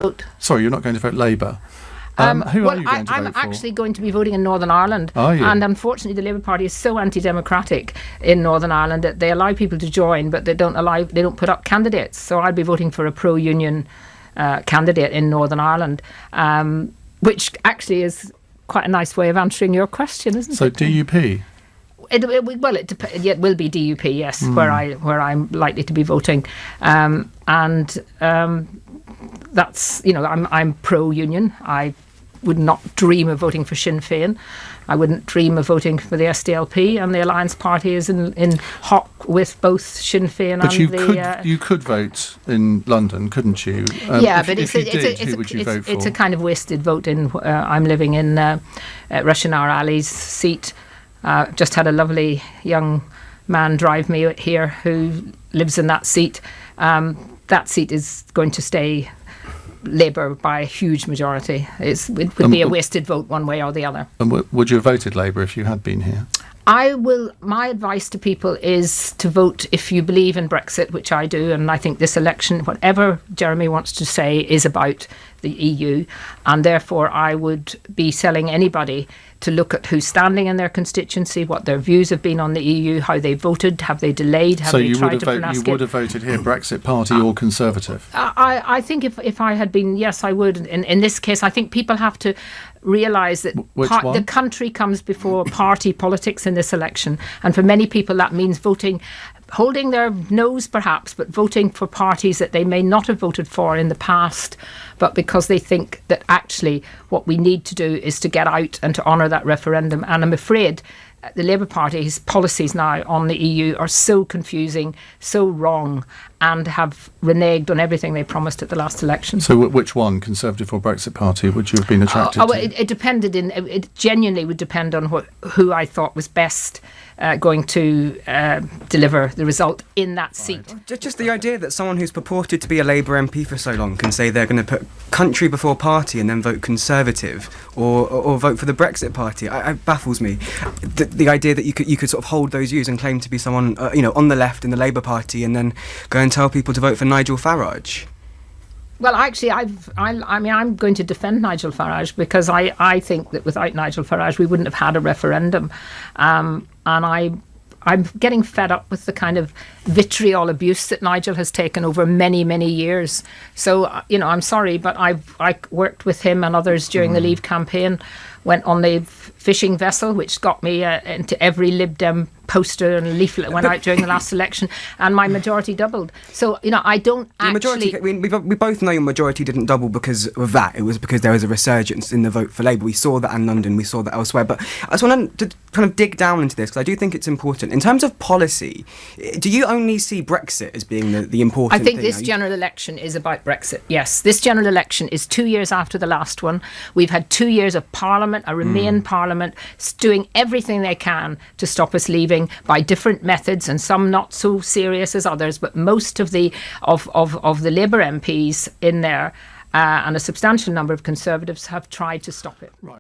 vote. Sorry, you're not going to vote Labour. Who are you going to vote for? I'm actually going to be voting in Northern Ireland. Are you? And unfortunately, the Labour Party is so anti-democratic in Northern Ireland that they allow people to join, but they don't put up candidates. So I'll be voting for a pro-union candidate in Northern Ireland, which actually is quite a nice way of answering your question, isn't it? So DUP? It will be DUP, yes, where I'm likely to be voting, and that's, I'm pro-union. I would not dream of voting for Sinn Féin. I wouldn't dream of voting for the SDLP, and the Alliance Party is in hock with both Sinn Féin But you could vote in London, couldn't you? If you did, who would you vote for? It's a kind of wasted vote. I'm living in Russianara Ali's seat. Just had a lovely young man drive me here who lives in that seat. That seat is going to stay Labour by a huge majority. It would be a wasted vote one way or the other. And would you have voted Labour if you had been here? My advice to people is to vote if you believe in Brexit, which I do, and I think this election, whatever Jeremy wants to say, is about the EU, and therefore I would be telling anybody to look at who's standing in their constituency, what their views have been on the EU, how they voted, have they delayed, have they tried to pronounce it. So you would have voted here Brexit Party or Conservative? I think if I had been, yes, I would. In this case, I think people have to realise that the country comes before party politics in this election, and for many people that means voting, holding their nose perhaps, but voting for parties that they may not have voted for in the past, but because they think that actually what we need to do is to get out and to honour that referendum. And I'm afraid the Labour Party's policies now on the EU are so confusing, so wrong, and have reneged on everything they promised at the last election. So which one, Conservative or Brexit Party, would you have been attracted to? It depended. It genuinely would depend on who I thought was best going to deliver the result in that seat. Just the idea that someone who's purported to be a Labour MP for so long can say they're going to put country before party and then vote Conservative or vote for the Brexit Party, it baffles me. The idea that you could sort of hold those views and claim to be someone on the left in the Labour Party and then go and tell people to vote for Nigel Farage. Well, actually, I'm going to defend Nigel Farage because I think that without Nigel Farage we wouldn't have had a referendum, and I'm getting fed up with the kind of vitriol abuse that Nigel has taken over many, many years. So, I'm sorry, but I worked with him and others during the Leave campaign, went on the fishing vessel, which got me into every Lib Dem poster and leaflet that went out during the last election, and my majority doubled. So, I don't actually... We both know your majority didn't double because of that. It was because there was a resurgence in the vote for Labour. We saw that in London, we saw that elsewhere. But I just want to kind of dig down into this because I do think it's important. In terms of policy, do you only see Brexit as being the important thing? I think this general election is about Brexit, yes. This general election is 2 years after the last one. We've had 2 years of Parliament, a Remain Parliament, doing everything they can to stop us leaving by different methods, and some not so serious as others, but most of the Labour MPs in there and a substantial number of Conservatives have tried to stop it. Right.